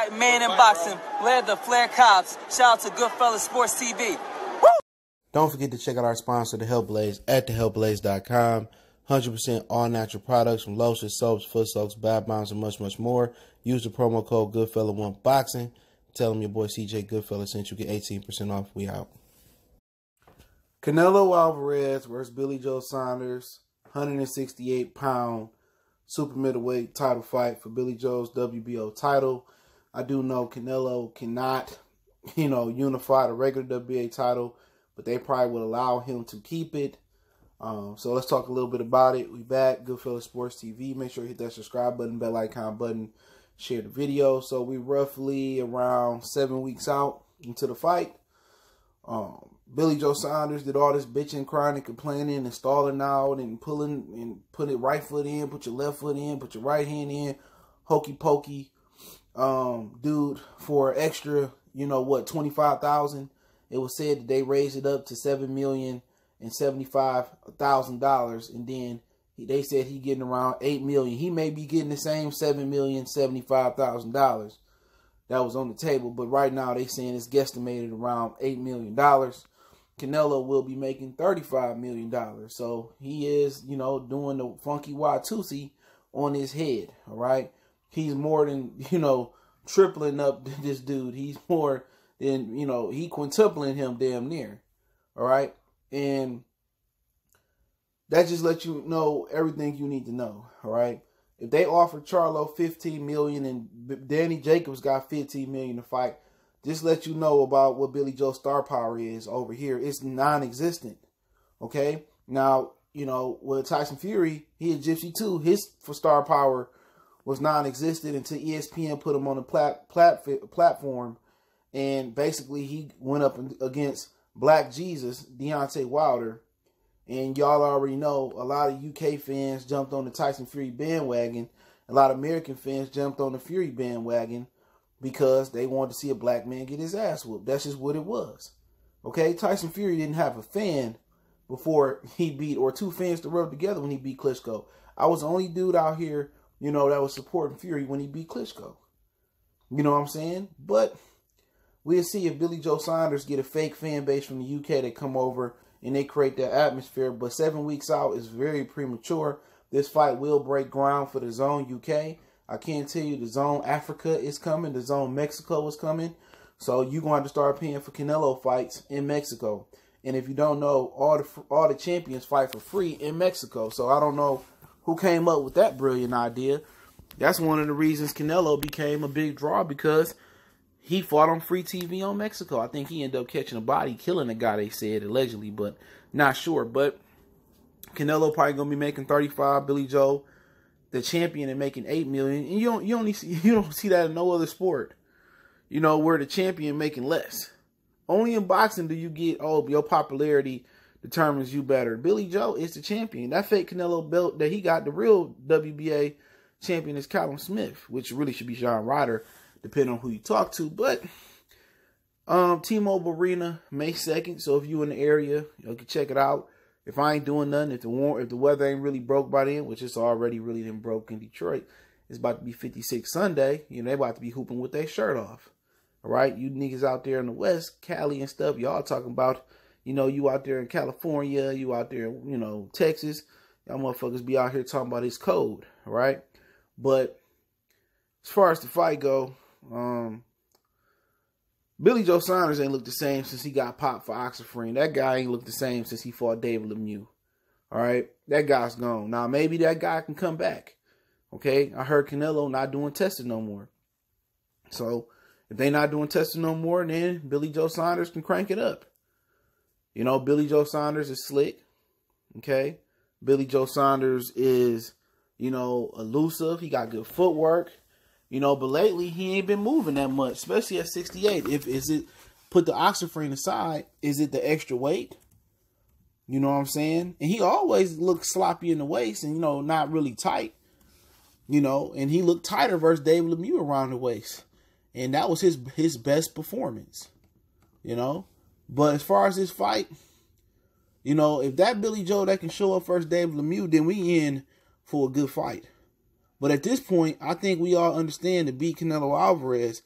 white man in boxing led the Flair Cops. Shout out to Goodfellas Sports TV. Woo! Don't forget to check out our sponsor, The Health Blaze, at thehealthblaze.com. 100% all natural products from lotions, soaps, foot soaks, bath bombs, and much, much more. Use the promo code Goodfella1Boxing. Tell them your boy CJ Goodfella sent you. Get 18% off. We out. Canelo Alvarez versus Billy Joe Saunders. 168-pound super middleweight title fight for Billy Joe's WBO title. I do know Canelo cannot, unify the regular WBA title, but they probably would allow him to keep it. So let's talk a little bit about it. We back, Goodfellas Sports TV. Make sure you hit that subscribe button, bell icon button, share the video. So we roughly around 7 weeks out into the fight. Billy Joe Saunders did all this bitching, crying, and complaining, and stalling out, and pulling, and put it right foot in, put your left foot in, put your right hand in, hokey pokey. Dude, for extra, $25,000. It was said that they raised it up to $7,075,000, and then they said he getting around $8 million. He may be getting the same $7,075,000 that was on the table, but right now they saying it's guesstimated around $8 million. Canelo will be making $35 million, so he is, doing the funky Watusi on his head. All right, he's more than tripling up this dude. He's more than he quintupling him damn near. All right. And that just lets you know everything you need to know, all right? If they offered Charlo $15 million and Danny Jacobs got $15 million to fight, just let you know about what Billy Joe's star power is over here. It's non-existent, okay? Now, with Tyson Fury, he a gypsy too. His star power was non-existent until ESPN put him on a platform, and basically he went up against Black Jesus, Deontay Wilder, and y'all already know a lot of UK fans jumped on the Tyson Fury bandwagon. A lot of American fans jumped on the Fury bandwagon because they wanted to see a black man get his ass whooped. That's just what it was. Okay, Tyson Fury didn't have a fan before he beat, or two fans to rub together when he beat Klitschko. I was the only dude out here, that was supporting Fury when he beat Klitschko. You know what I'm saying? But we'll see if Billy Joe Saunders get a fake fan base from the UK that come over and they create that atmosphere. But 7 weeks out is very premature. This fight will break ground for the DAZN UK. I can't tell you the DAZN Africa is coming. The DAZN Mexico is coming. So you're going to have to start paying for Canelo fights in Mexico. And if you don't know, all the champions fight for free in Mexico. So I don't know who came up with that brilliant idea. That's one of the reasons Canelo became a big draw, because he fought on free TV on Mexico. I think he ended up catching a body, killing a guy, they said, allegedly, but not sure. But Canelo probably going to be making 35, Billy Joe, the champion, and making $8 million. And you don't see that in no other sport, where the champion making less. Only in boxing do you get, your popularity determines you better. Billy Joe is the champion. That fake Canelo belt that he got, the real WBA champion, is Callum Smith, which really should be John Ryder, depending on who you talk to. But T-Mobile Arena, May 2nd. So if you in the area, you can check it out. If I ain't doing nothing, if the weather ain't really broke by then, which it's already really been broke in Detroit, it's about to be 56 Sunday. They about to be hooping with their shirt off. All right, you niggas out there in the West, Cali and stuff, y'all talking about, you out there in California, you out there, Texas, y'all motherfuckers be out here talking about it's cold. All right, but as far as the fight go, Billy Joe Saunders ain't looked the same since he got popped for Oxyfrine. That guy ain't looked the same since he fought David Lemieux. All right, that guy's gone. Now, maybe that guy can come back. Okay, I heard Canelo not doing testing no more. So, if they not doing testing no more, then Billy Joe Saunders can crank it up. Billy Joe Saunders is slick. Okay, Billy Joe Saunders is, elusive. He got good footwork. But lately he ain't been moving that much, especially at 68. Is it, put the Oxyfrine aside, is it the extra weight? You know what I'm saying? And he always looked sloppy in the waist and, not really tight. And he looked tighter versus David Lemieux around the waist. And that was his best performance. But as far as this fight, if that Billy Joe that can show up versus David Lemieux, then we in for a good fight. But at this point, I think we all understand to beat Canelo Alvarez,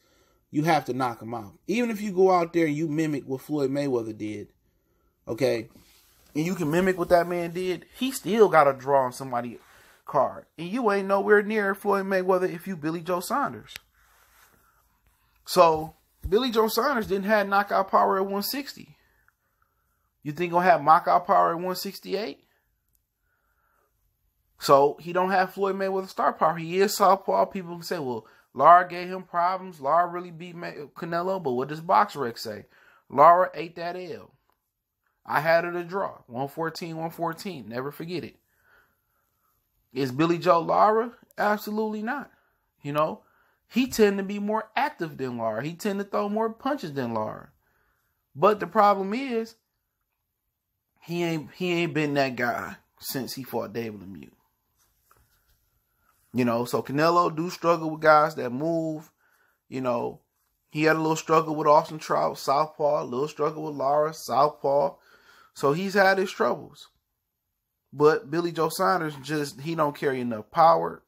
you have to knock him out. Even if you go out there and you mimic what Floyd Mayweather did, okay, and you can mimic what that man did, he still got to draw on somebody's card. And you ain't nowhere near Floyd Mayweather if you Billy Joe Saunders. So, Billy Joe Saunders didn't have knockout power at 160. You think he'll have knockout power at 168? So, he don't have Floyd Mayweather star power. He is southpaw. People can say, well, Lara gave him problems. Lara really beat Canelo. But what does BoxRec say? Lara ate that L. I had her to draw. 114. Never forget it. Is Billy Joe Lara? Absolutely not. You know, he tend to be more active than Lara. He tend to throw more punches than Lara. But the problem is, he ain't been that guy since he fought David Lemieux. You know, so Canelo do struggle with guys that move. You know, he had a little struggle with Austin Trout, southpaw. A little struggle with Lara, southpaw. So he's had his troubles. But Billy Joe Saunders he don't carry enough power,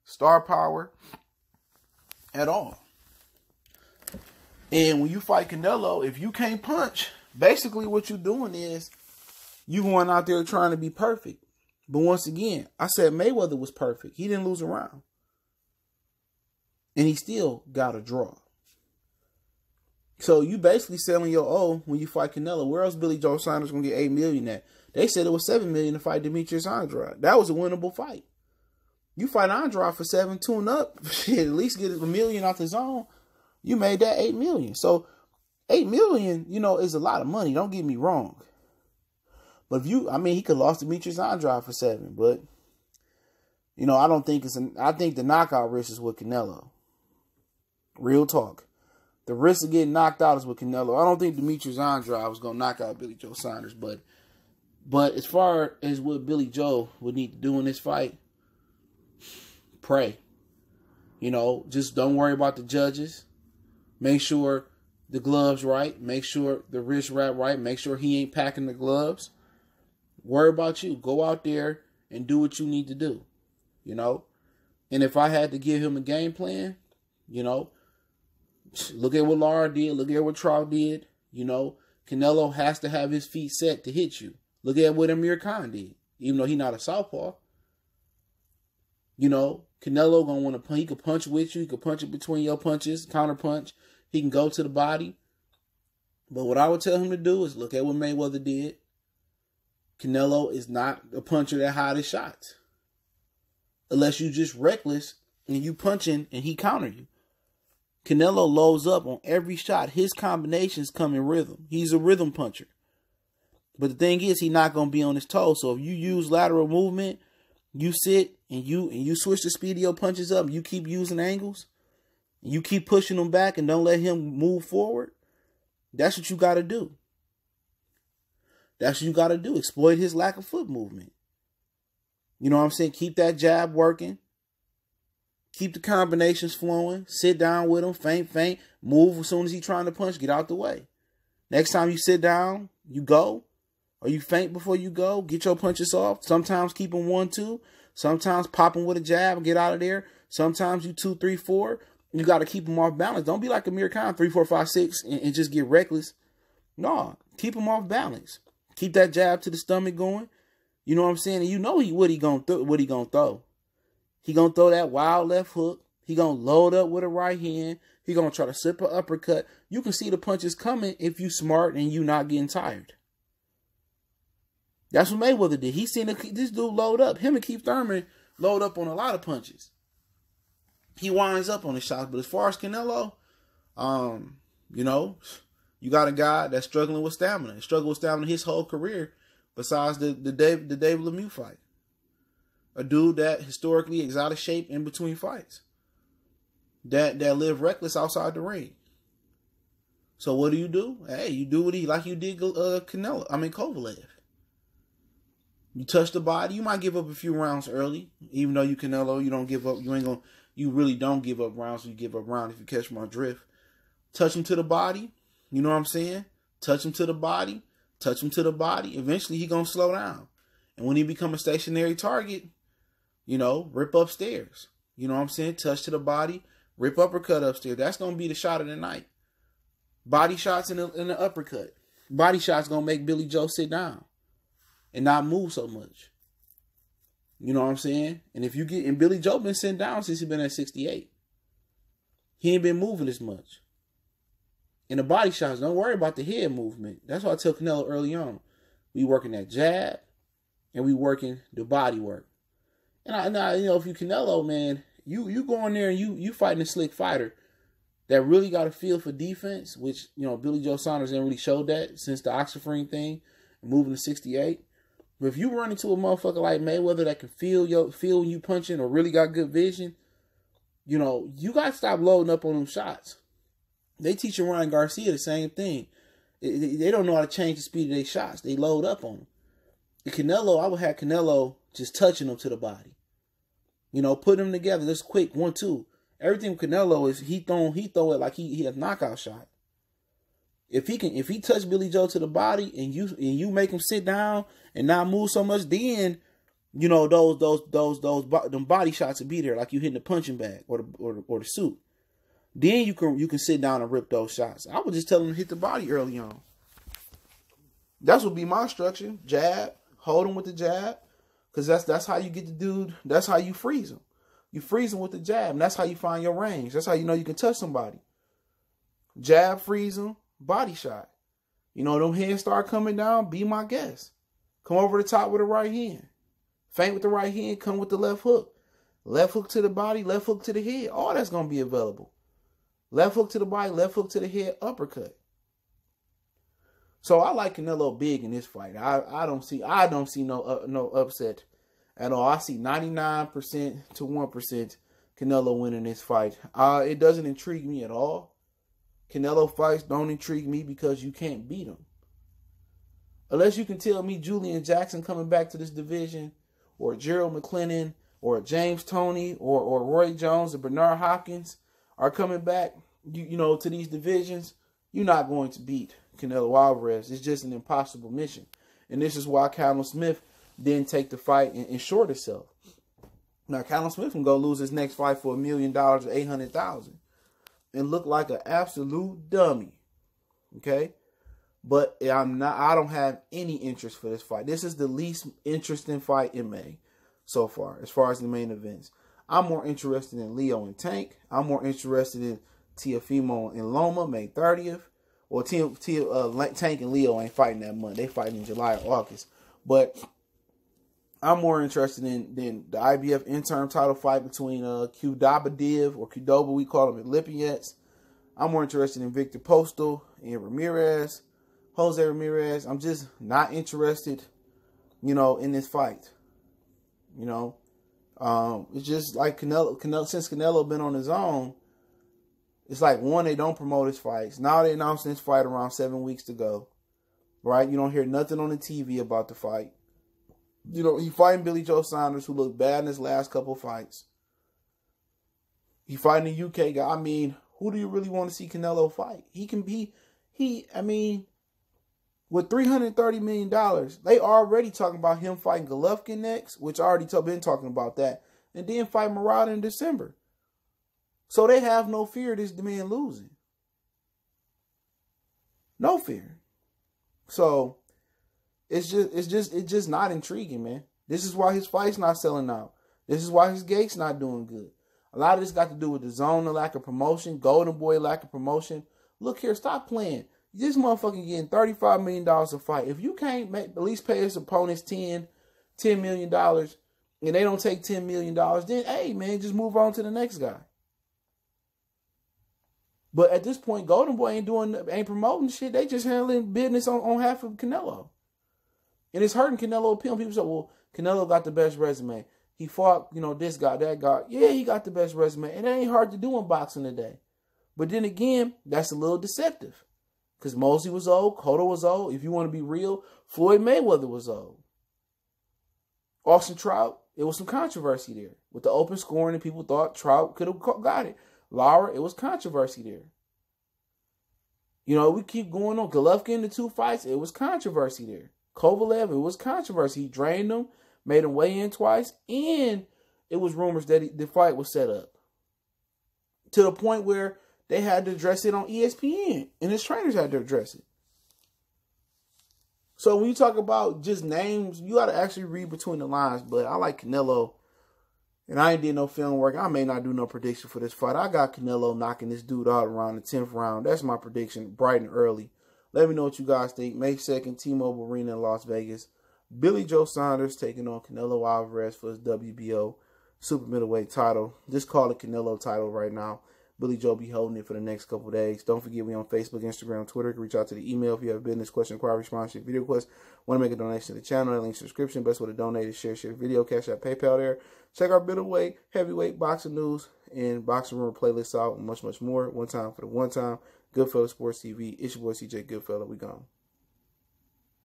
star power at all. And when you fight Canelo, if you can't punch, basically what you're doing is you going out there trying to be perfect. But once again, I said Mayweather was perfect. He didn't lose a round. And he still got a draw. So you basically selling your O when you fight Canelo. Where else Billy Joe Saunders going to get $8 million at? They said it was $7 million to fight Demetrius Andrade. That was a winnable fight. You fight Andrade for 7, tune up, shit, at least get $1 million off the zone. You made that $8 million. So $8 million, you know, is a lot of money. Don't get me wrong. But he could have lost Demetrius Andrade for 7, but you know, I think the knockout risk is with Canelo. Real talk. The risk of getting knocked out is with Canelo. I don't think Demetrius Andrade was going to knock out Billy Joe Saunders, but as far as what Billy Joe would need to do in this fight, pray. You know, just don't worry about the judges. Make sure the gloves right. Make sure the wrist wrap right. Make sure he ain't packing the gloves. Worry about you. Go out there and do what you need to do. You know? And if I had to give him a game plan, you know, look at what Lara did. Look at what Trout did. You know, Canelo has to have his feet set to hit you. Look at what Amir Khan did. Even though he's not a southpaw. You know, Canelo gonna want to punch. He could punch with you. He could punch it between your punches, counter punch. He can go to the body. But what I would tell him to do is look at what Mayweather did. Canelo is not a puncher that hides shots. Unless you just reckless and you punching and he counter you. Canelo loads up on every shot. His combinations come in rhythm. He's a rhythm puncher. But the thing is, he's not going to be on his toes. So if you use lateral movement, you sit and you switch the speed of your punches up, you keep using angles, and you keep pushing him back and don't let him move forward, that's what you got to do. That's what you got to do. Exploit his lack of foot movement. You know what I'm saying? Keep that jab working. Keep the combinations flowing. Sit down with him. Feint. Move as soon as he's trying to punch. Get out the way. Next time you sit down, you go. Or you feint before you go. Get your punches off. Sometimes keep them 1-2. Sometimes pop them with a jab and get out of there. Sometimes you 2, 3, 4. You got to keep them off balance. Don't be like Amir Khan, 3, 4, 5, 6, and just get reckless. No, keep them off balance. Keep that jab to the stomach going. You know what I'm saying? And you know what he gonna throw. He gonna throw that wild left hook. He gonna load up with a right hand. He gonna try to slip an uppercut. You can see the punches coming if you smart and you not getting tired. That's what Mayweather did. He seen this dude load up. Him and Keith Thurman load up on a lot of punches. He winds up on the shots. But as far as Canelo, you know, you got a guy that's struggling with stamina. He struggled with stamina his whole career besides the David Lemieux fight. A dude that historically is out of shape in between fights. That live reckless outside the ring. So what do? Hey, you do what like you did Kovalev. You touch the body. You might give up a few rounds early. Even though you Canelo, you don't give up. You really don't give up rounds. You give up rounds if you catch my drift. Touch him to the body. You know what I'm saying? Touch him to the body. Touch him to the body. Eventually, he going to slow down. And when he become a stationary target, you know, rip upstairs. You know what I'm saying? Touch to the body. Rip uppercut upstairs. That's going to be the shot of the night. Body shots in the uppercut. Body shots going to make Billy Joe sit down and not move so much. You know what I'm saying? And if you get, and Billy Joe been sitting down since he been at 68. He ain't been moving as much. And the body shots, don't worry about the head movement. That's why I tell Canelo early on. We working that jab and we working the body work. And I you know, if you Canelo, man, you go in there and you fighting a slick fighter that really got a feel for defense, which, you know, Billy Joe Saunders ain't really showed that since the Oxford thing, moving to 68. But if you run into a motherfucker like Mayweather that can feel when you punching or really got good vision, you know, you got to stop loading up on them shots. They teaching Ryan Garcia the same thing. They don't know how to change the speed of their shots. They load up on them. The Canelo, I would have Canelo just touching them to the body. You know, put them together just quick, 1-2. Everything with Canelo is he throw it like he a knockout shot. If he touch Billy Joe to the body and you make him sit down and not move so much, then you know them body shots will be there, like you hitting the punching bag or the suit. Then you can sit down and rip those shots. I would just tell him to hit the body early on. That would be my instruction. Jab, hold him with the jab, because that's how you get the dude. That's how you freeze him. You freeze him with the jab, and that's how you find your range. That's how you know you can touch somebody. Jab, freeze him, body shot. You know, them hands start coming down, be my guest. Come over the top with the right hand. Feint with the right hand, come with the left hook. Left hook to the body, left hook to the head. All that's going to be available. Left hook to the body, left hook to the head, uppercut. So I like Canelo big in this fight. I don't see no upset at all. I see 99% to 1% Canelo winning this fight. It doesn't intrigue me at all. Canelo fights don't intrigue me because you can't beat him. Unless you can tell me Julian Jackson coming back to this division, or Gerald McClellan, or James Toney, or Roy Jones, or Bernard Hopkins are coming back, you know, to these divisions, you're not going to beat Canelo Alvarez. It's just an impossible mission. And this is why Callum Smith didn't take the fight and short himself. Now, Callum Smith can go lose his next fight for $1 million or $800,000 and look like an absolute dummy. Okay? But I don't have any interest for this fight. This is the least interesting fight in May so far, as far as the main events. I'm more interested in Leo and Tank. I'm more interested in Teofimo and Loma, May 30th. Well, Tank and Leo ain't fighting that month. They fighting in July or August. But I'm more interested in the IBF interim title fight between Qdobadiv, or Qdoba, we call him at Lipinets. I'm more interested in Victor Postal and Jose Ramirez. I'm just not interested, you know, in this fight. You know, it's just like Canelo, since Canelo been on his own, it's like, one, they don't promote his fights. Now they announced this fight around 7 weeks to go. Right? You don't hear nothing on the TV about the fight. You know, he fighting Billy Joe Saunders, who looked bad in his last couple fights. He fighting a UK guy. I mean, who do you really want to see Canelo fight? I mean, with $330 million, they already talking about him fighting Golovkin next, which I already been talking about that, and then fight Murata in December. So they have no fear of this man losing. No fear. So it's just not intriguing, man. This is why his fight's not selling out. This is why his gate's not doing good. A lot of this got to do with the zone, the lack of promotion, Golden Boy lack of promotion. Look here, stop playing. This motherfucker getting $35 million a fight. If you can't at least pay his opponents $10 million, and they don't take $10 million, then hey man, just move on to the next guy. But at this point, Golden Boy ain't promoting shit. They just handling business on half of Canelo. And it's hurting Canelo appeal. People say, well, Canelo got the best resume. He fought, you know, this guy, that guy. Yeah, he got the best resume. And it ain't hard to do in boxing today. But then again, that's a little deceptive. Because Mosley was old, Cotto was old. If you want to be real, Floyd Mayweather was old. Austin Trout, it was some controversy there. With the open scoring, and people thought Trout could have got it. Lara, it was controversy there. You know, we keep going on. Golovkin, the 2 fights, it was controversy there. Kovalev, it was controversy. He drained him, made him weigh in twice, and it was rumors that the fight was set up. to the point where they had to address it on ESPN, and his trainers had to address it. So when you talk about just names, you got to actually read between the lines. But I like Canelo, and I ain't did no film work. I may not do no prediction for this fight. I got Canelo knocking this dude out around the 10th round. That's my prediction, bright and early. Let me know what you guys think. May 2nd, T-Mobile Arena in Las Vegas. Billy Joe Saunders taking on Canelo Alvarez for his WBO super middleweight title. Just call it Canelo title right now. Billy Joe be holding it for the next couple of days. Don't forget we on Facebook, Instagram, Twitter. You can reach out to the email if you have a business question, inquiry, sponsorship, video request. Want to make a donation to the channel? That link subscription. Best way to donate is share video, cash out, PayPal there. Check our middleweight, heavyweight boxing news and boxing room playlists out and much, much more. One time for the one time. Goodfella Sports TV. It's your boy CJ Goodfella. We gone.